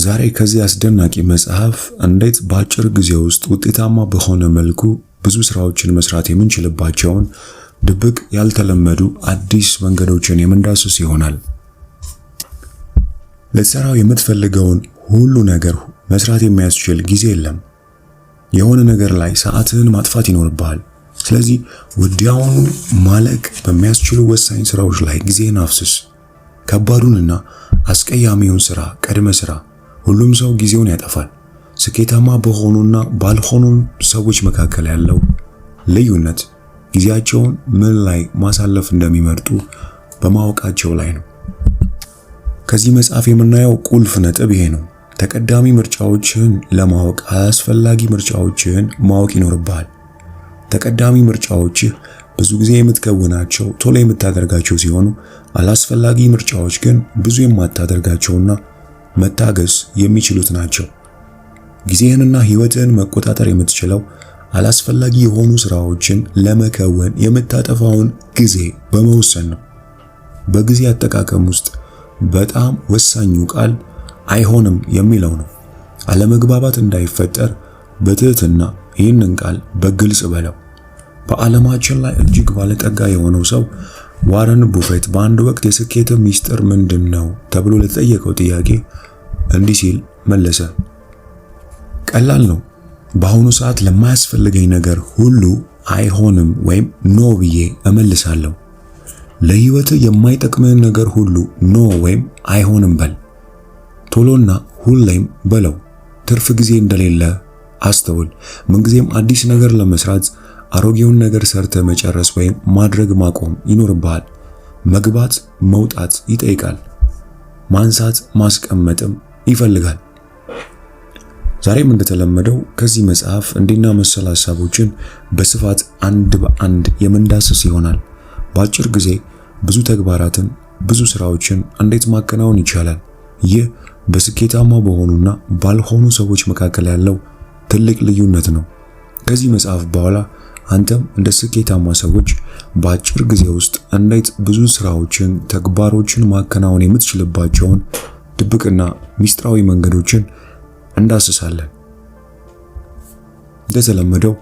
ዛሬ ከዚህ አስደናቂ መጽሐፍ እንዴት በአጭር ጊዜ ውስጥ ውጤታማ በሆነ መልኩ ብዙ ስራዎችን መስራት የምንችልባቸውን ድብቅ ያልተለመዱ አዲስ መንገዶችን የምንዳስስ ይሆናል። ለሰራው የምትፈልገውን ሁሉ ነገር መስራት የሚያስችል ጊዜ የለም። የሆነ ነገር ላይ ሰዓትህን ማጥፋት ይኖርብሃል። ስለዚህ ወዲያውኑ ማለቅ በሚያስችሉ ወሳኝ ስራዎች ላይ ጊዜህን አፍስስ። ከባዱንና አስቀያሚውን ስራ ቀድመ ስራ። ሁሉም ሰው ጊዜውን ያጠፋል። ስኬታማ በሆኑና ባልሆኑ ሰዎች መካከል ያለው ልዩነት ጊዜያቸውን ምን ላይ ማሳለፍ እንደሚመርጡ በማወቃቸው ላይ ነው። ከዚህ መጽሐፍ የምናየው ቁልፍ ነጥብ ይሄ ነው። ተቀዳሚ ምርጫዎችህን ለማወቅ አላስፈላጊ ምርጫዎችህን ማወቅ ይኖርብሃል። ተቀዳሚ ምርጫዎችህ ብዙ ጊዜ የምትከውናቸው ቶሎ የምታደርጋቸው ሲሆኑ አላስፈላጊ ምርጫዎች ግን ብዙ የማታደርጋቸውና መታገስ የሚችሉት ናቸው። ጊዜህንና ህይወትህን መቆጣጠር የምትችለው አላስፈላጊ የሆኑ ስራዎችን ለመከወን የምታጠፋውን ጊዜ በመወሰን ነው። በጊዜ አጠቃቀም ውስጥ በጣም ወሳኙ ቃል አይሆንም የሚለው ነው። አለመግባባት እንዳይፈጠር በትህትና ይህንን ቃል በግልጽ በለው። በዓለማችን ላይ እጅግ ባለጠጋ የሆነው ሰው ዋረን ቡፌት በአንድ ወቅት የስኬት ሚስጥር ምንድነው ተብሎ ለተጠየቀው ጥያቄ እንዲህ ሲል መለሰ። ቀላል ነው። በአሁኑ ሰዓት ለማያስፈልገኝ ነገር ሁሉ አይሆንም ወይም ኖ ብዬ እመልሳለሁ። ለህይወት የማይጠቅምህን ነገር ሁሉ ኖ ወይም አይሆንም በል። ቶሎና ሁሌም በለው። ትርፍ ጊዜ እንደሌለ አስተውል። ምንጊዜም አዲስ ነገር ለመስራት አሮጌውን ነገር ሰርተ መጨረስ ወይም ማድረግ ማቆም ይኖርብሃል። መግባት መውጣት ይጠይቃል። ማንሳት ማስቀመጥም ይፈልጋል። ዛሬም እንደተለመደው ከዚህ መጽሐፍ እንዲና መሰል ሐሳቦችን በስፋት አንድ በአንድ የምንዳስስ ይሆናል። በአጭር ጊዜ ብዙ ተግባራትን፣ ብዙ ስራዎችን እንዴት ማከናወን ይቻላል? ይህ በስኬታማ በሆኑና ባልሆኑ ሰዎች መካከል ያለው ትልቅ ልዩነት ነው። ከዚህ መጽሐፍ በኋላ አንተም እንደ ስኬታማ ሰዎች በአጭር ጊዜ ውስጥ እንዴት ብዙ ስራዎችን፣ ተግባሮችን ማከናወን የምትችልባቸውን ድብቅና ሚስጥራዊ መንገዶችን እንዳስሳለን። እንደተለመደው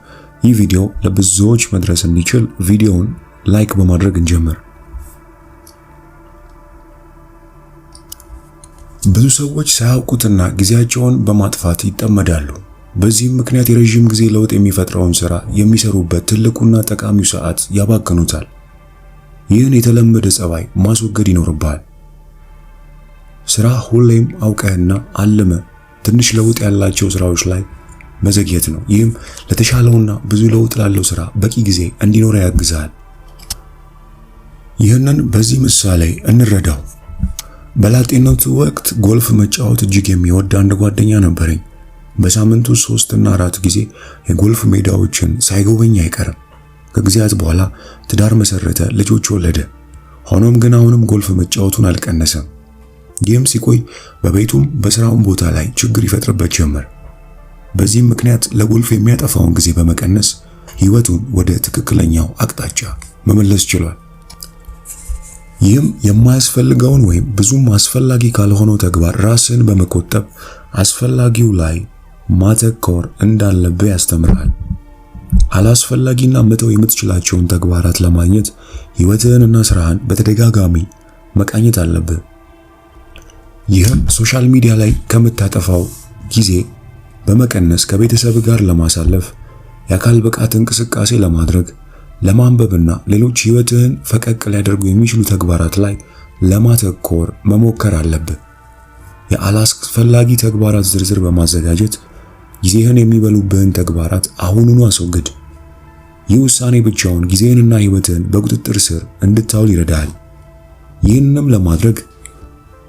ይህ ቪዲዮ ለብዙዎች መድረስ እንዲችል ቪዲዮውን ላይክ በማድረግ እንጀምር። ብዙ ሰዎች ሳያውቁትና ጊዜያቸውን በማጥፋት ይጠመዳሉ። በዚህም ምክንያት የረጅም ጊዜ ለውጥ የሚፈጥረውን ስራ የሚሰሩበት ትልቁና ጠቃሚው ሰዓት ያባክኑታል። ይህን የተለመደ ጸባይ ማስወገድ ይኖርብሃል። ስራ ሁሌም አውቀህና አልመ ትንሽ ለውጥ ያላቸው ስራዎች ላይ መዘግየት ነው። ይህም ለተሻለውና ብዙ ለውጥ ላለው ስራ በቂ ጊዜ እንዲኖር ያግዛል። ይህንን በዚህ ምሳሌ እንረዳው። በላጤነቱ ወቅት ጎልፍ መጫወት እጅግ የሚወድ አንድ ጓደኛ ነበረኝ። በሳምንቱ 3 እና 4 ጊዜ የጎልፍ ሜዳዎችን ሳይጎበኝ አይቀርም። ከጊዜያት በኋላ ትዳር መሰረተ፣ ልጆች ወለደ። ሆኖም ግን አሁንም ጎልፍ መጫወቱን አልቀነሰም። ይህም ሲቆይ በቤቱም በስራውም ቦታ ላይ ችግር ይፈጥርበት ጀመር። በዚህም ምክንያት ለጎልፍ የሚያጠፋውን ጊዜ በመቀነስ ህይወቱን ወደ ትክክለኛው አቅጣጫ መመለስ ችሏል። ይህም የማያስፈልገውን ወይም ብዙም አስፈላጊ ካልሆነው ተግባር ራስን በመቆጠብ አስፈላጊው ላይ ማተኮር እንዳለብህ ያስተምራል። አላስፈላጊና መተው የምትችላቸውን ተግባራት ለማግኘት ህይወትህንና ስራህን በተደጋጋሚ መቃኘት አለብህ። ይህም ሶሻል ሚዲያ ላይ ከምታጠፋው ጊዜ በመቀነስ ከቤተሰብ ጋር ለማሳለፍ፣ የአካል ብቃት እንቅስቃሴ ለማድረግ፣ ለማንበብና ሌሎች ህይወትህን ፈቀቅ ሊያደርጉ የሚችሉ ተግባራት ላይ ለማተኮር መሞከር አለብህ። የአላስፈላጊ ተግባራት ዝርዝር በማዘጋጀት ጊዜህን የሚበሉብህን ተግባራት አሁኑኑ አስወግድ። ይህ ውሳኔ ብቻውን ጊዜህንና ህይወትህን በቁጥጥር ስር እንድታውል ይረዳሃል። ይህንንም ለማድረግ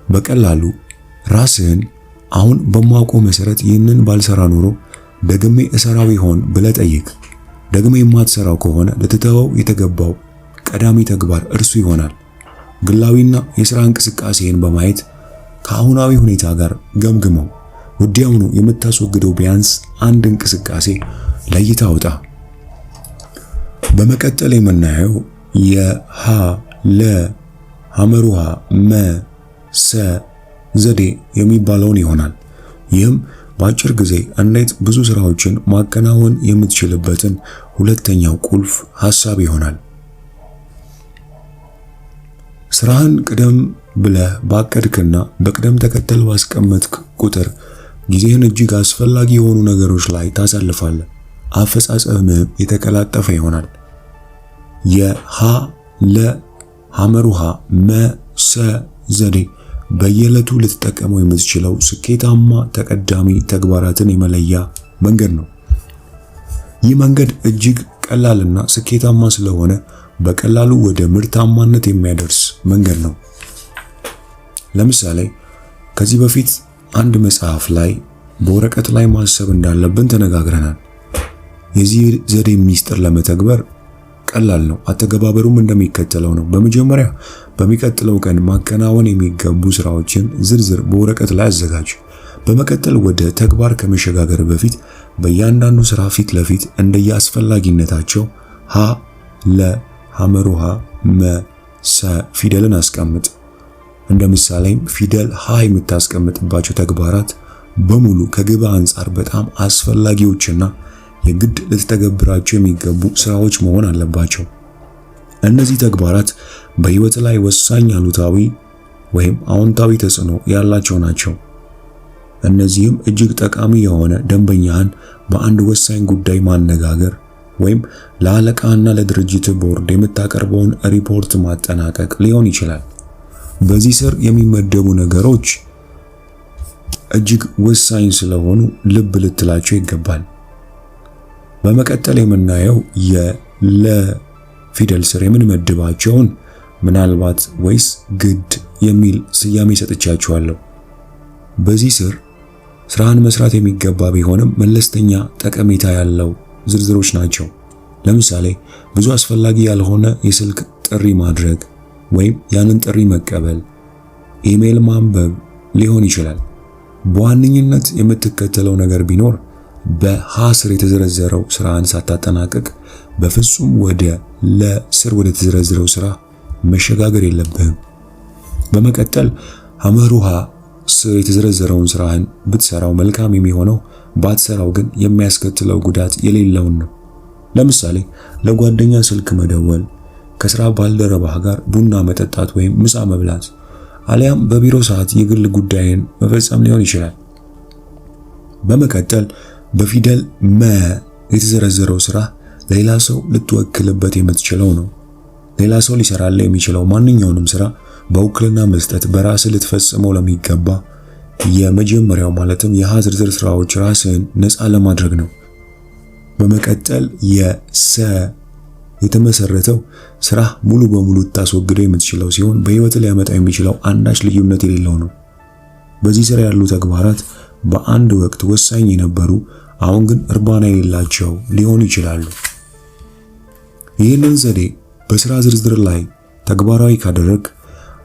በቀላሉ ራስህን አሁን በማውቀው መሰረት ይህንን ባልሰራ ኖሮ ደግሜ እሰራው ይሆን ብለህ ጠይቅ። ደግሜ የማትሰራው ከሆነ ለተተወው የተገባው ቀዳሚ ተግባር እርሱ ይሆናል። ግላዊና የሥራ እንቅስቃሴን በማየት ከአሁናዊ ሁኔታ ጋር ገምግመው። ወዲያውኑ የምታስወግደው ቢያንስ አንድ እንቅስቃሴ ለይታ አውጣ። በመቀጠል የምናየው የሃ ለ ሐመሩሃ መ ሰ ዘዴ የሚባለውን ይሆናል። ይህም በአጭር ጊዜ እንዴት ብዙ ስራዎችን ማከናወን የምትችልበትን ሁለተኛው ቁልፍ ሐሳብ ይሆናል። ስራህን ቅደም ብለህ ባቀድክና በቅደም ተከተል ባስቀመጥክ ቁጥር ጊዜህን እጅግ አስፈላጊ የሆኑ ነገሮች ላይ ታሳልፋለህ። አፈጻጸምህ የተቀላጠፈ ይሆናል። የሃ ለ ሐመሩሃ መሰ ዘዴ በየዕለቱ ልትጠቀመው የምትችለው ስኬታማ ተቀዳሚ ተግባራትን የመለያ መንገድ ነው። ይህ መንገድ እጅግ ቀላልና ስኬታማ ስለሆነ በቀላሉ ወደ ምርታማነት የሚያደርስ መንገድ ነው። ለምሳሌ ከዚህ በፊት አንድ መጽሐፍ ላይ በወረቀት ላይ ማሰብ እንዳለብን ተነጋግረናል። የዚህ ዘዴ ሚስጥር ለመተግበር ቀላል ነው። አተገባበሩም እንደሚከተለው ነው። በመጀመሪያ በሚቀጥለው ቀን ማከናወን የሚገቡ ስራዎችን ዝርዝር በወረቀት ላይ አዘጋጅ። በመቀጠል ወደ ተግባር ከመሸጋገር በፊት በእያንዳንዱ ስራ ፊት ለፊት እንደየአስፈላጊነታቸው ሀ ለ ሐመሩሃ መ ሰ ፊደልን አስቀምጥ። እንደ ምሳሌም ፊደል ሀ የምታስቀምጥባቸው ተግባራት በሙሉ ከግብ አንጻር በጣም አስፈላጊዎችና የግድ ልትተገብራቸው የሚገቡ ስራዎች መሆን አለባቸው። እነዚህ ተግባራት በህይወት ላይ ወሳኝ አሉታዊ ወይም አዎንታዊ ተጽዕኖ ያላቸው ናቸው። እነዚህም እጅግ ጠቃሚ የሆነ ደንበኛህን በአንድ ወሳኝ ጉዳይ ማነጋገር ወይም ለአለቃና ለድርጅት ቦርድ የምታቀርበውን ሪፖርት ማጠናቀቅ ሊሆን ይችላል። በዚህ ስር የሚመደቡ ነገሮች እጅግ ወሳኝ ስለሆኑ ልብ ልትላቸው ይገባል። በመቀጠል የምናየው የለ ፊደል ስር የምንመድባቸውን ምናልባት ወይስ ግድ የሚል ስያሜ ሰጥቻቸዋለሁ። በዚህ ስር ስራን መስራት የሚገባ ቢሆንም መለስተኛ ጠቀሜታ ያለው ዝርዝሮች ናቸው። ለምሳሌ ብዙ አስፈላጊ ያልሆነ የስልክ ጥሪ ማድረግ ወይም ያንን ጥሪ መቀበል፣ ኢሜል ማንበብ ሊሆን ይችላል። በዋነኝነት የምትከተለው ነገር ቢኖር በሃ ስር የተዘረዘረው ስራን ሳታጠናቅቅ በፍጹም ወደ ለ ስር ወደ ተዘረዘረው ስራ መሸጋገር የለብህም። በመቀጠል ሐመሩሃ ስር የተዘረዘረውን ስራህን ብትሰራው መልካም የሚሆነው፣ ባትሰራው ግን የሚያስከትለው ጉዳት የሌለውን ነው። ለምሳሌ ለጓደኛ ስልክ መደወል፣ ከስራ ባልደረባህ ጋር ቡና መጠጣት ወይም ምሳ መብላት፣ አሊያም በቢሮ ሰዓት የግል ጉዳይን መፈጸም ሊሆን ይችላል። በመቀጠል በፊደል መ የተዘረዘረው ስራ ሌላ ሰው ልትወክልበት የምትችለው ነው። ሌላ ሰው ሊሰራልህ የሚችለው ማንኛውንም ስራ በውክልና መስጠት በራስህ ልትፈጽመው ለሚገባ የመጀመሪያው ማለትም የሃ ዝርዝር ስራዎች ራስህን ነፃ ለማድረግ ነው። በመቀጠል የሰ የተመሰረተው ስራ ሙሉ በሙሉ ታስወግደው የምትችለው ሲሆን በህይወት ሊያመጣ የሚችለው አንዳች ልዩነት የሌለው ነው። በዚህ ስራ ያሉ ተግባራት በአንድ ወቅት ወሳኝ የነበሩ አሁን ግን እርባና የሌላቸው ሊሆኑ ይችላሉ። ይህንን ዘዴ በስራ ዝርዝር ላይ ተግባራዊ ካደረግ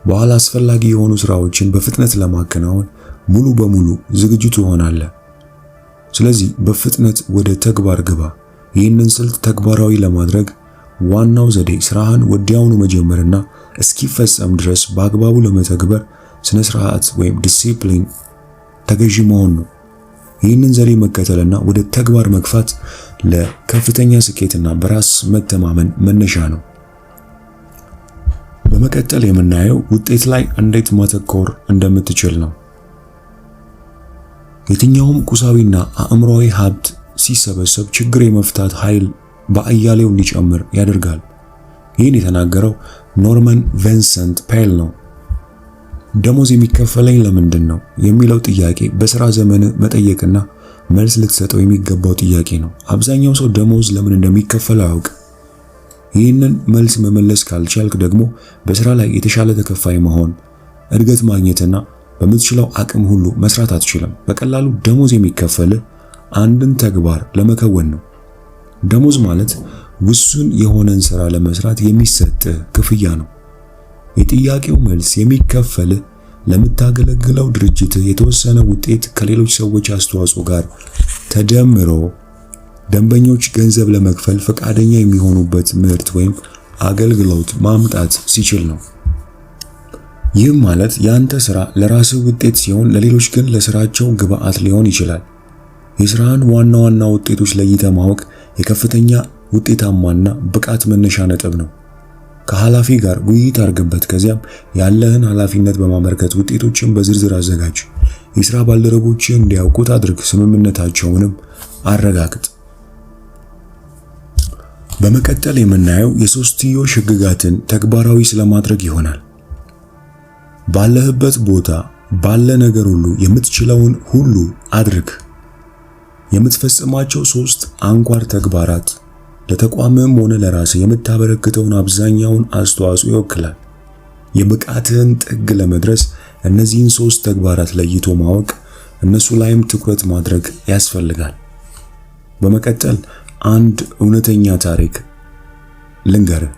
በኋላ አስፈላጊ የሆኑ ስራዎችን በፍጥነት ለማከናወን ሙሉ በሙሉ ዝግጁ ትሆናለህ። ስለዚህ በፍጥነት ወደ ተግባር ግባ። ይህንን ስልት ተግባራዊ ለማድረግ ዋናው ዘዴ ስራህን ወዲያውኑ መጀመርና እስኪፈጸም ድረስ በአግባቡ ለመተግበር ስነ ስርዓት ወይም ዲሲፕሊን ተገዢ መሆን ነው። ይህንን ዘዴ መከተልና ወደ ተግባር መግፋት ለከፍተኛ ስኬትና በራስ መተማመን መነሻ ነው። በመቀጠል የምናየው ውጤት ላይ እንዴት ማተኮር እንደምትችል ነው። የትኛውም ቁሳዊና አእምሮአዊ ሀብት ሲሰበሰብ ችግር የመፍታት ኃይል በአያሌው እንዲጨምር ያደርጋል። ይህን የተናገረው ኖርመን ቪንሰንት ፔል ነው። ደሞዝ የሚከፈለኝ ለምንድን ነው የሚለው ጥያቄ በስራ ዘመን መጠየቅና መልስ ልትሰጠው የሚገባው ጥያቄ ነው። አብዛኛው ሰው ደሞዝ ለምን እንደሚከፈለው አያውቅ። ይህንን መልስ መመለስ ካልቻልክ ደግሞ በስራ ላይ የተሻለ ተከፋይ መሆን፣ እድገት ማግኘትና በምትችለው አቅም ሁሉ መስራት አትችልም። በቀላሉ ደሞዝ የሚከፈልህ አንድን ተግባር ለመከወን ነው። ደሞዝ ማለት ውሱን የሆነን ስራ ለመስራት የሚሰጥ ክፍያ ነው። የጥያቄው መልስ የሚከፈልህ ለምታገለግለው ድርጅት የተወሰነ ውጤት ከሌሎች ሰዎች አስተዋጽኦ ጋር ተደምሮ ደንበኞች ገንዘብ ለመክፈል ፈቃደኛ የሚሆኑበት ምርት ወይም አገልግሎት ማምጣት ሲችል ነው። ይህም ማለት ያንተ ስራ ለራስህ ውጤት ሲሆን ለሌሎች ግን ለስራቸው ግብአት ሊሆን ይችላል። የስራህን ዋና ዋና ውጤቶች ለይተህ ማወቅ የከፍተኛ ውጤታማና ብቃት መነሻ ነጥብ ነው። ከኃላፊ ጋር ውይይት አድርግበት። ከዚያም ያለህን ኃላፊነት በማመልከት ውጤቶችን በዝርዝር አዘጋጅ። የሥራ ባልደረቦችህ እንዲያውቁት አድርግ። ስምምነታቸውንም አረጋግጥ። በመቀጠል የምናየው የሶስትዮሽ ሕግጋትን ተግባራዊ ስለማድረግ ይሆናል። ባለህበት ቦታ ባለ ነገር ሁሉ የምትችለውን ሁሉ አድርግ። የምትፈጽማቸው 3 አንኳር ተግባራት ለተቋምም ሆነ ለራስህ የምታበረክተውን አብዛኛውን አስተዋጽኦ ይወክላል። የብቃትህን ጥግ ለመድረስ እነዚህን 3 ተግባራት ለይቶ ማወቅ፣ እነሱ ላይም ትኩረት ማድረግ ያስፈልጋል። በመቀጠል አንድ እውነተኛ ታሪክ ልንገርህ።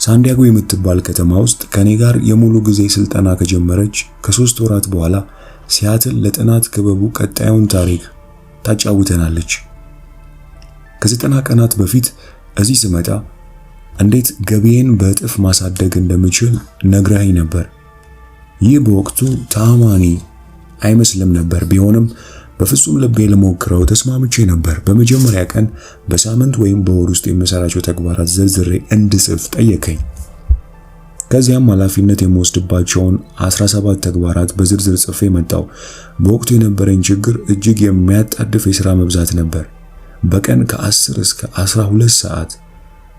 ሳንዲያጎ የምትባል ከተማ ውስጥ ከኔ ጋር የሙሉ ጊዜ ስልጠና ከጀመረች ከ3 ወራት በኋላ ሲያትል ለጥናት ክበቡ ቀጣዩን ታሪክ ታጫውተናለች። ከ90 ቀናት በፊት እዚህ ስመጣ እንዴት ገቢዬን በእጥፍ ማሳደግ እንደምችል ነግራኝ ነበር። ይህ በወቅቱ ተአማኒ አይመስልም ነበር። ቢሆንም በፍጹም ልቤ ለሞክረው ተስማምቼ ነበር። በመጀመሪያ ቀን በሳምንት ወይም በወር ውስጥ የምሰራቸው ተግባራት ዘርዝሬ እንድጽፍ ጠየቀኝ። ከዚያም ኃላፊነት የምወስድባቸውን 17 ተግባራት በዝርዝር ጽፌ መጣው። በወቅቱ የነበረኝ ችግር እጅግ የሚያጣድፍ የሥራ መብዛት ነበር። በቀን ከ10 እስከ 12 ሰዓት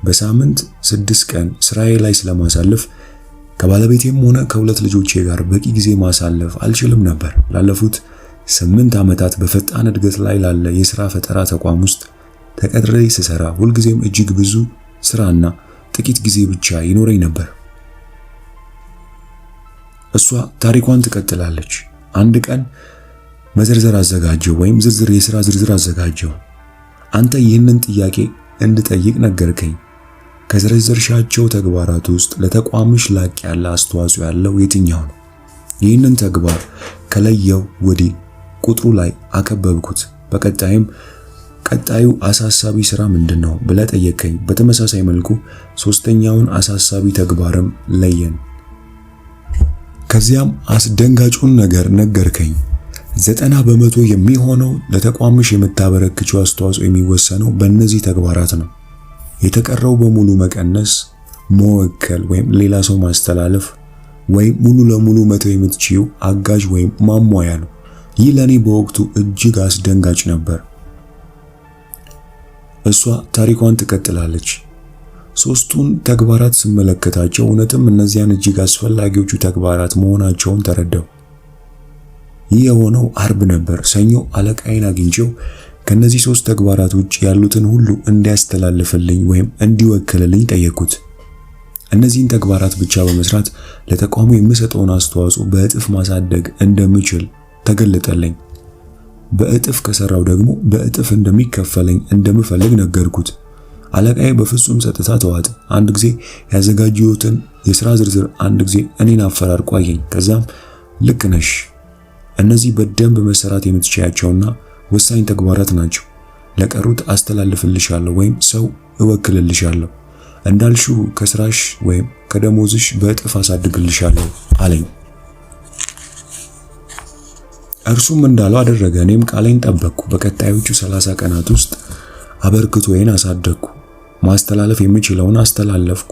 በሳምንት 6 ቀን ስራዬ ላይ ስለማሳለፍ ከባለቤቴም ሆነ ከሁለት ልጆቼ ጋር በቂ ጊዜ ማሳለፍ አልችልም ነበር። ላለፉት 8 ዓመታት በፈጣን እድገት ላይ ላለ የሥራ ፈጠራ ተቋም ውስጥ ተቀጥሬ ስሰራ ሁልጊዜም እጅግ ብዙ ስራና ጥቂት ጊዜ ብቻ ይኖረኝ ነበር። እሷ ታሪኳን ትቀጥላለች። አንድ ቀን መዘርዘር አዘጋጀው ወይም የሥራ ዝርዝር አዘጋጀው። አንተ ይህንን ጥያቄ እንድጠይቅ ነገርከኝ። ከዘረዘርሻቸው ተግባራት ውስጥ ለተቋምሽ ላቅ ያለ አስተዋጽኦ ያለው የትኛው ነው? ይህንን ተግባር ከለየው ወዲህ ቁጥሩ ላይ አከበብኩት። በቀጣይም ቀጣዩ አሳሳቢ ስራ ምንድነው ብለህ ጠየቀኝ። በተመሳሳይ መልኩ ሶስተኛውን አሳሳቢ ተግባርም ለየን። ከዚያም አስደንጋጩን ነገር ነገርከኝ። 90% የሚሆነው ለተቋምሽ የምታበረክችው አስተዋጽኦ የሚወሰነው በእነዚህ ተግባራት ነው። የተቀረው በሙሉ መቀነስ፣ መወከል ወይም ሌላ ሰው ማስተላለፍ ወይም ሙሉ ለሙሉ መተው የምትችይው አጋዥ ወይም ማሟያ ነው። ይህ ለኔ በወቅቱ እጅግ አስደንጋጭ ነበር። እሷ ታሪኳን ትቀጥላለች። 3ቱን ተግባራት ስመለከታቸው እውነትም እነዚያን እጅግ አስፈላጊዎቹ ተግባራት መሆናቸውን ተረዳው። ይህ የሆነው አርብ ነበር። ሰኞ አለቃዬን አግኝቼው ከነዚህ 3 ተግባራት ውጭ ያሉትን ሁሉ እንዲያስተላልፍልኝ ወይም እንዲወክልልኝ ጠየቅኩት። እነዚህን ተግባራት ብቻ በመስራት ለተቋሙ የምሰጠውን አስተዋጽኦ በእጥፍ ማሳደግ እንደምችል ተገለጠልኝ። በእጥፍ ከሰራው ደግሞ በእጥፍ እንደሚከፈለኝ እንደምፈልግ ነገርኩት። አለቃዬ በፍጹም ጸጥታ ተዋጠ። አንድ ጊዜ ያዘጋጀሁትን የሥራ ዝርዝር አንድ ጊዜ እኔን አፈራርቆ አየኝ። ከዛም ልክ ነሽ፣ እነዚህ በደንብ መሰራት የምትችያቸውና ወሳኝ ተግባራት ናቸው። ለቀሩት አስተላልፍልሻለሁ ወይም ሰው እወክልልሻለሁ። እንዳልሽው ከስራሽ ወይም ከደሞዝሽ በእጥፍ አሳድግልሻለሁ አለኝ። እርሱም እንዳለው አደረገ። እኔም ቃሌን ጠበቅኩ። በቀጣዮቹ 30 ቀናት ውስጥ አበርክቶዬን አሳደግኩ። ማስተላለፍ የምችለውን አስተላለፍኩ፣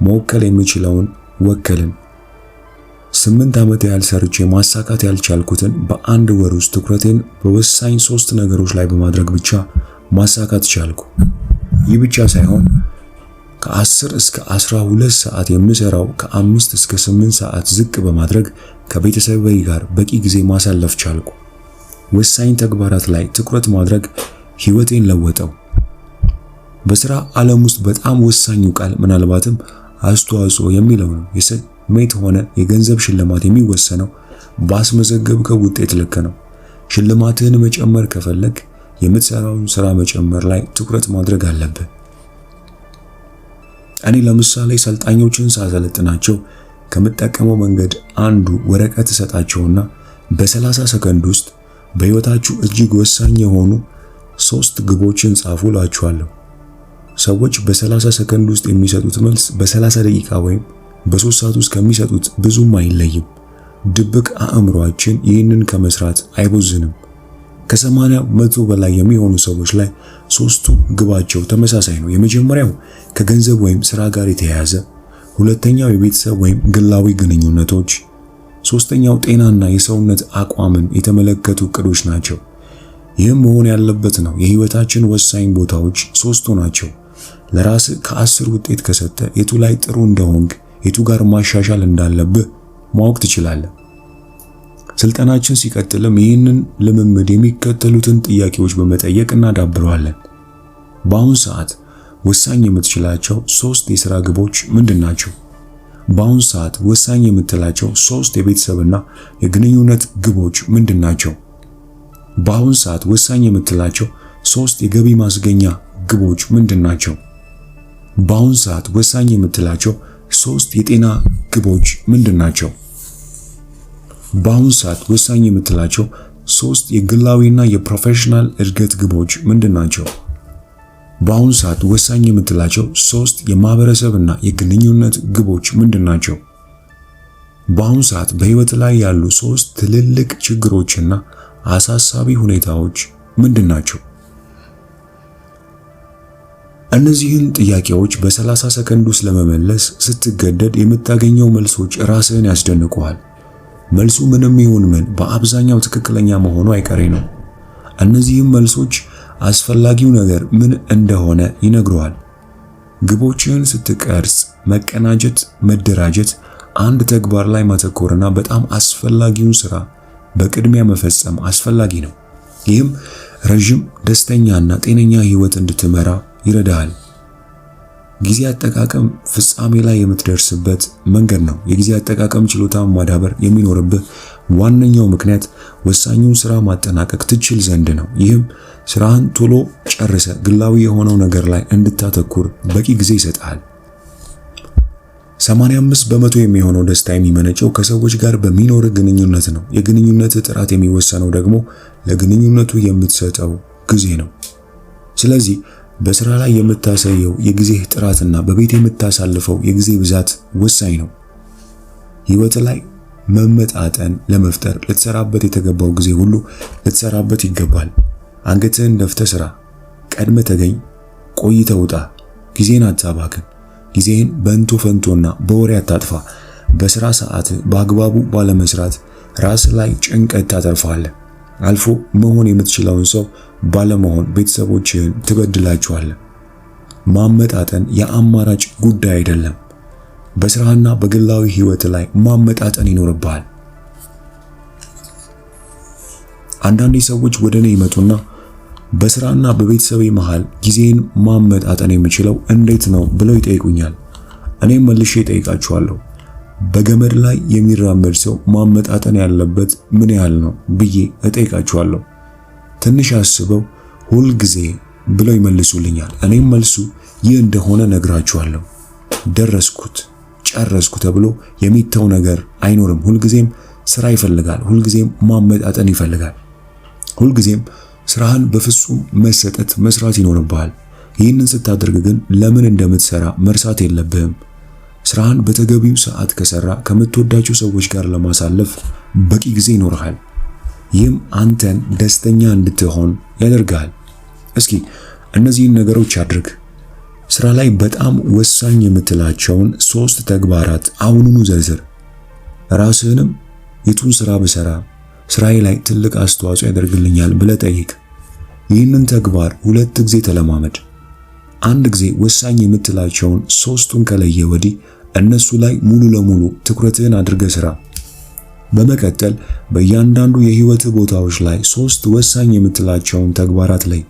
መወከል የምችለውን ወከልን። 8 ዓመት ያህል ሰርቼ ማሳካት ያልቻልኩትን በአንድ ወር ውስጥ ትኩረቴን በወሳኝ 3 ነገሮች ላይ በማድረግ ብቻ ማሳካት ቻልኩ። ይህ ብቻ ሳይሆን ከ10 እስከ 12 ሰዓት የምሰራው ከ5 እስከ 8 ሰዓት ዝቅ በማድረግ ከቤተሰቤ ጋር በቂ ጊዜ ማሳለፍ ቻልኩ። ወሳኝ ተግባራት ላይ ትኩረት ማድረግ ሕይወቴን ለወጠው። በሥራ ዓለም ውስጥ በጣም ወሳኙ ቃል ምናልባትም አስተዋጽኦ የሚለው ነው። የስሜት ሆነ የገንዘብ ሽልማት የሚወሰነው ባስመዘገብከው ውጤት ልክ ነው። ሽልማትህን መጨመር ከፈለግ የምትሰራውን ሥራ መጨመር ላይ ትኩረት ማድረግ አለብህ። እኔ ለምሳሌ ሰልጣኞችን ሳሰለጥናቸው ከምጠቀመው መንገድ አንዱ ወረቀት እሰጣቸውና በ30 ሰከንድ ውስጥ በሕይወታችሁ እጅግ ወሳኝ የሆኑ 3 ግቦችን ጻፉ እላችኋለሁ። ሰዎች በ30 ሰከንድ ውስጥ የሚሰጡት መልስ በ30 ደቂቃ ወይም በ3 ሰዓት ውስጥ ከሚሰጡት ብዙም አይለይም። ድብቅ አእምሮአችን ይህንን ከመስራት አይቦዝንም። ከ80% በላይ የሚሆኑ ሰዎች ላይ ሶስቱ ግባቸው ተመሳሳይ ነው። የመጀመሪያው ከገንዘብ ወይም ስራ ጋር የተያያዘ፣ ሁለተኛው የቤተሰብ ወይም ግላዊ ግንኙነቶች፣ ሶስተኛው ጤናና የሰውነት አቋምን የተመለከቱ እቅዶች ናቸው። ይህም መሆን ያለበት ነው። የህይወታችን ወሳኝ ቦታዎች ሶስቱ ናቸው። ለራስ ከ10 ውጤት ከሰጠ የቱ ላይ ጥሩ እንደሆንክ፣ የቱ ጋር ማሻሻል እንዳለብህ ማወቅ ትችላለህ። ስልጠናችን ሲቀጥልም ይህንን ልምምድ የሚከተሉትን ጥያቄዎች በመጠየቅ እናዳብረዋለን። በአሁን ሰዓት ወሳኝ የምትችላቸው 3 የሥራ ግቦች ምንድናቸው? በአሁን ሰዓት ወሳኝ የምትላቸው 3 የቤተሰብና የግንኙነት ግቦች ምንድናቸው? በአሁን ሰዓት ወሳኝ የምትላቸው 3 የገቢ ማስገኛ ግቦች ምንድናቸው? በአሁን ሰዓት ወሳኝ የምትላቸው 3 የጤና ግቦች ምንድናቸው? በአሁን ሰዓት ወሳኝ የምትላቸው 3 የግላዊና የፕሮፌሽናል እድገት ግቦች ምንድናቸው? በአሁን ሰዓት ወሳኝ የምትላቸው 3 የማህበረሰብና የግንኙነት ግቦች ምንድናቸው? በአሁን ሰዓት በህይወት ላይ ያሉ 3 ትልልቅ ችግሮችና አሳሳቢ ሁኔታዎች ምንድናቸው? እነዚህን ጥያቄዎች በ30 ሰከንድ ውስጥ ለመመለስ ስትገደድ የምታገኘው መልሶች ራስህን ያስደንቁሃል። መልሱ ምንም ይሁን ምን በአብዛኛው ትክክለኛ መሆኑ አይቀሬ ነው። እነዚህም መልሶች አስፈላጊው ነገር ምን እንደሆነ ይነግሩሃል። ግቦችን ስትቀርጽ መቀናጀት፣ መደራጀት፣ አንድ ተግባር ላይ ማተኮርና በጣም አስፈላጊውን ስራ በቅድሚያ መፈጸም አስፈላጊ ነው። ይህም ረጅም ደስተኛና ጤነኛ ህይወት እንድትመራ ይረዳሃል። ጊዜ አጠቃቀም ፍጻሜ ላይ የምትደርስበት መንገድ ነው። የጊዜ አጠቃቀም ችሎታን ማዳበር የሚኖርብህ ዋነኛው ምክንያት ወሳኙን ስራ ማጠናቀቅ ትችል ዘንድ ነው። ይህም ስራህን ቶሎ ጨርሰ ግላዊ የሆነው ነገር ላይ እንድታተኩር በቂ ጊዜ ይሰጣል። 85% የሚሆነው ደስታ የሚመነጨው ከሰዎች ጋር በሚኖር ግንኙነት ነው። የግንኙነት ጥራት የሚወሰነው ደግሞ ለግንኙነቱ የምትሰጠው ጊዜ ነው። ስለዚህ በስራ ላይ የምታሳየው የጊዜ ጥራትና በቤት የምታሳልፈው የጊዜ ብዛት ወሳኝ ነው። ህይወት ላይ መመጣጠን ለመፍጠር ልትሰራበት የተገባው ጊዜ ሁሉ ልትሰራበት ይገባል። አንገትህን ደፍተህ ስራ፣ ቀድመህ ተገኝ፣ ቆይተህ ውጣ። ጊዜን አታባክን። ጊዜህን በእንቶ ፈንቶና በወሬ አታጥፋ። በስራ ሰዓት በአግባቡ ባለመስራት ራስ ላይ ጭንቀት ታተርፋለህ። አልፎ መሆን የምትችለውን ሰው ባለመሆን ቤተሰቦችህን ትበድላቸዋለህ። ማመጣጠን የአማራጭ ጉዳይ አይደለም። በስራና በግላዊ ህይወት ላይ ማመጣጠን ይኖርብሃል። አንዳንድ ሰዎች ወደኔ ይመጡና በስራና በቤተሰቤ መሃል ጊዜን ማመጣጠን የምችለው እንዴት ነው ብለው ይጠይቁኛል። እኔም መልሼ እጠይቃቸዋለሁ። በገመድ ላይ የሚራመድ ሰው ማመጣጠን ያለበት ምን ያህል ነው ብዬ እጠይቃቸዋለሁ። ትንሽ አስበው ሁል ጊዜ ብለው ይመልሱልኛል። እኔም መልሱ ይህ እንደሆነ ነግራቸዋለሁ። ደረስኩት፣ ጨረስኩ ተብሎ የሚተው ነገር አይኖርም። ሁልጊዜም ስራ ይፈልጋል። ሁልጊዜም ማመጣጠን ይፈልጋል። ሁልጊዜም ስራህን በፍጹም መሰጠት መስራት ይኖርብሃል። ይህንን ስታደርግ ግን ለምን እንደምትሰራ መርሳት የለብህም። ስራህን በተገቢው ሰዓት ከሰራ ከምትወዳቸው ሰዎች ጋር ለማሳለፍ በቂ ጊዜ ይኖርሃል። ይህም አንተን ደስተኛ እንድትሆን ያደርጋል። እስኪ እነዚህን ነገሮች አድርግ። ስራ ላይ በጣም ወሳኝ የምትላቸውን 3 ተግባራት አሁኑኑ ዘርዝር። ራስህንም የቱን ስራ ብሰራ ስራዬ ላይ ትልቅ አስተዋጽኦ ያደርግልኛል ብለህ ጠይቅ። ይህንን ተግባር 2 ጊዜ ተለማመድ። አንድ ጊዜ ወሳኝ የምትላቸውን 3ቱን ከለየ ወዲህ እነሱ ላይ ሙሉ ለሙሉ ትኩረትህን አድርገህ ስራ። በመቀጠል በእያንዳንዱ የህይወት ቦታዎች ላይ 3 ወሳኝ የምትላቸውን ተግባራት ላይ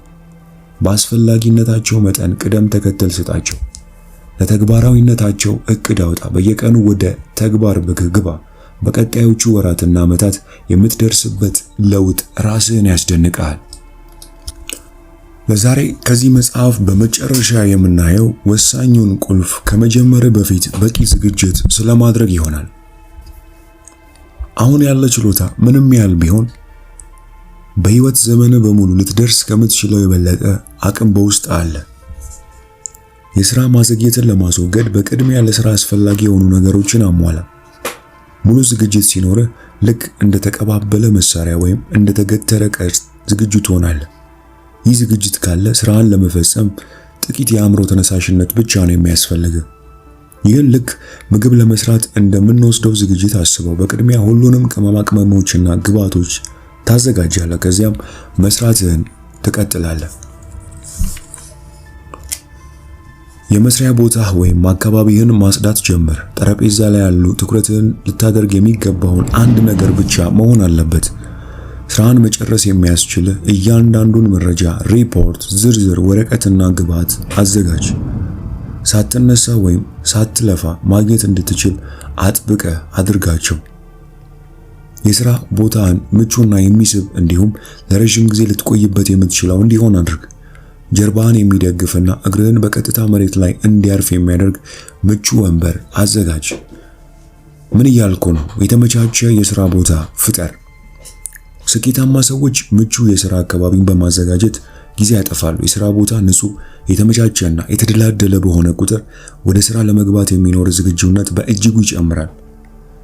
በአስፈላጊነታቸው መጠን ቅደም ተከተል ስጣቸው። ለተግባራዊነታቸው እቅድ አውጣ። በየቀኑ ወደ ተግባር ግባ። በቀጣዮቹ ወራትና ዓመታት የምትደርስበት ለውጥ ራስህን ያስደንቃል። ለዛሬ ከዚህ መጽሐፍ በመጨረሻ የምናየው ወሳኙን ቁልፍ ከመጀመር በፊት በቂ ዝግጅት ስለማድረግ ይሆናል። አሁን ያለ ችሎታ ምንም ያህል ቢሆን በህይወት ዘመን በሙሉ ልትደርስ ከምትችለው የበለጠ አቅም በውስጥ አለ። የሥራ ማዘግየትን ለማስወገድ በቅድሚያ ለሥራ አስፈላጊ የሆኑ ነገሮችን አሟላ። ሙሉ ዝግጅት ሲኖርህ ልክ እንደ ተቀባበለ መሳሪያ ወይም እንደ ተገተረ ቅርጽ ዝግጁ ትሆናለህ። ይህ ዝግጅት ካለ ስራን ለመፈጸም ጥቂት የአእምሮ ተነሳሽነት ብቻ ነው የሚያስፈልገው። ይህን ልክ ምግብ ለመስራት እንደምንወስደው ዝግጅት አስበው። በቅድሚያ ሁሉንም ቅመማ ቅመሞችና ግብአቶች ታዘጋጃለህ። ከዚያም መስራትህን ትቀጥላለህ። የመስሪያ ቦታህ ወይም አካባቢህን ማጽዳት ጀምር። ጠረጴዛ ላይ ያሉ ትኩረትህን ልታደርግ የሚገባውን አንድ ነገር ብቻ መሆን አለበት። ስራን መጨረስ የሚያስችልህ እያንዳንዱን መረጃ፣ ሪፖርት፣ ዝርዝር ወረቀትና ግብአት አዘጋጅ። ሳትነሳ ወይም ሳትለፋ ማግኘት እንድትችል አጥብቀህ አድርጋቸው። የሥራ ቦታህን ምቹና የሚስብ እንዲሁም ለረጅም ጊዜ ልትቆይበት የምትችለው እንዲሆን አድርግ። ጀርባህን የሚደግፍና እግርህን በቀጥታ መሬት ላይ እንዲያርፍ የሚያደርግ ምቹ ወንበር አዘጋጅ። ምን እያልኩ ነው? የተመቻቸ የሥራ ቦታ ፍጠር። ስኬታማ ሰዎች ምቹ የሥራ አካባቢን በማዘጋጀት ጊዜ ያጠፋሉ። የሥራ ቦታ ንጹህ፣ የተመቻቸና የተደላደለ በሆነ ቁጥር ወደ ሥራ ለመግባት የሚኖር ዝግጁነት በእጅጉ ይጨምራል።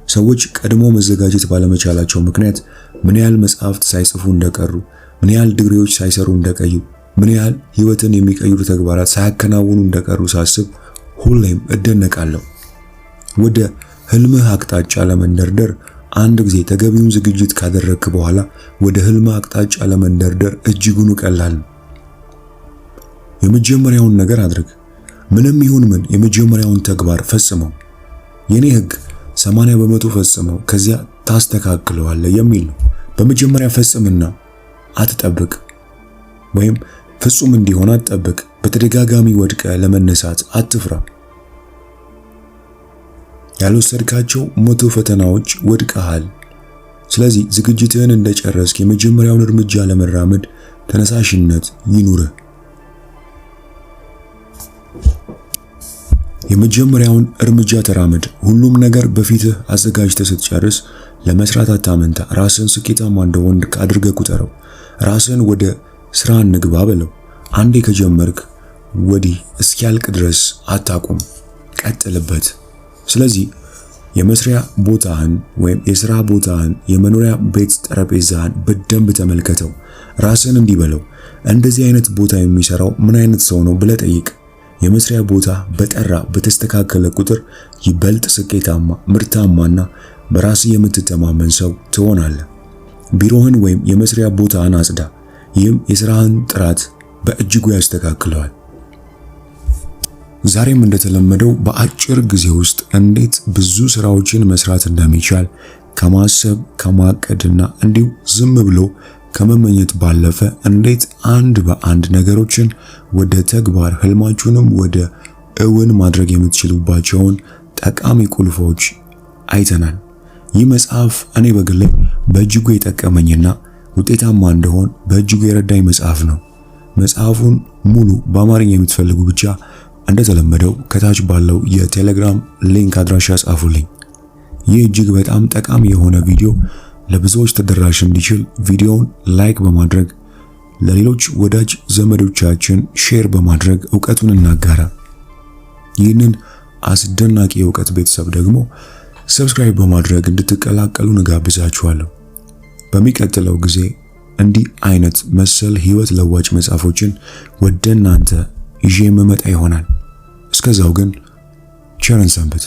ሰዎች ቀድሞ መዘጋጀት ባለመቻላቸው ምክንያት ምን ያህል መጽሐፍት ሳይጽፉ እንደቀሩ፣ ምን ያህል ዲግሪዎች ሳይሰሩ እንደቀዩ፣ ምን ያህል ሕይወትን የሚቀይሩ ተግባራት ሳያከናውኑ እንደቀሩ ሳስብ ሁሌም እደነቃለሁ። ወደ ህልምህ አቅጣጫ ለመንደርደር አንድ ጊዜ ተገቢውን ዝግጅት ካደረግክ በኋላ ወደ ህልምህ አቅጣጫ ለመንደርደር እጅጉን ቀላል ነው። የመጀመሪያውን ነገር አድርግ። ምንም ይሁን ምን የመጀመሪያውን ተግባር ፈጽመው። የኔ ህግ 80% ፈጽመው ከዚያ ታስተካክለዋለህ የሚል ነው። በመጀመሪያ ፈጽምና አትጠብቅ፣ ወይም ፍጹም እንዲሆን አትጠብቅ። በተደጋጋሚ ወድቀህ ለመነሳት አትፍራ። ያልወሰድካቸው 100 ፈተናዎች ወድቀሃል። ስለዚህ ዝግጅትህን እንደጨረስክ የመጀመሪያውን እርምጃ ለመራመድ ተነሳሽነት ይኑርህ። የመጀመሪያውን እርምጃ ተራመድ። ሁሉም ነገር በፊትህ አዘጋጅተህ ስትጨርስ ለመስራት አታመንታ። ራስን ስኬታማ እንደሆንክ አድርገህ ቁጠረው። ራስን ወደ ስራ እንግባ በለው። አንዴ ከጀመርክ ወዲህ እስኪያልቅ ድረስ አታቁም፣ ቀጥልበት። ስለዚህ የመስሪያ ቦታህን ወይም የሥራ ቦታህን፣ የመኖሪያ ቤት ጠረጴዛህን በደንብ ተመልከተው። ራስን እንዲህ በለው፣ እንደዚህ አይነት ቦታ የሚሰራው ምን አይነት ሰው ነው ብለህ ጠይቅ። የመስሪያ ቦታ በጠራ በተስተካከለ ቁጥር ይበልጥ ስኬታማ፣ ምርታማና በራስ የምትተማመን ሰው ትሆናለህ። ቢሮህን ወይም የመስሪያ ቦታህን አጽዳ። ይህም የሥራህን ጥራት በእጅጉ ያስተካክለዋል። ዛሬም እንደተለመደው በአጭር ጊዜ ውስጥ እንዴት ብዙ ስራዎችን መስራት እንደሚቻል ከማሰብ ከማቀድና እንዲሁ ዝም ብሎ ከመመኘት ባለፈ እንዴት አንድ በአንድ ነገሮችን ወደ ተግባር ህልማችሁንም ወደ እውን ማድረግ የምትችሉባቸውን ጠቃሚ ቁልፎች አይተናል። ይህ መጽሐፍ እኔ በግሌ በእጅጉ የጠቀመኝና ውጤታማ እንደሆን በእጅጉ የረዳኝ መጽሐፍ ነው። መጽሐፉን ሙሉ በአማርኛ የምትፈልጉ ብቻ እንደተለመደው ከታች ባለው የቴሌግራም ሊንክ አድራሻ ጻፉልኝ። ይህ እጅግ በጣም ጠቃሚ የሆነ ቪዲዮ ለብዙዎች ተደራሽ እንዲችል ቪዲዮውን ላይክ በማድረግ ለሌሎች ወዳጅ ዘመዶቻችን ሼር በማድረግ ዕውቀቱን እናጋራ። ይህንን አስደናቂ የዕውቀት ቤተሰብ ደግሞ ሰብስክራይብ በማድረግ እንድትቀላቀሉ እንጋብዛችኋለሁ። በሚቀጥለው ጊዜ እንዲህ አይነት መሰል ህይወት ለዋጭ መጽሐፎችን ወደ እናንተ ይዤ የምመጣ ይሆናል። እስከዛው ግን ቸርን ሰንብት።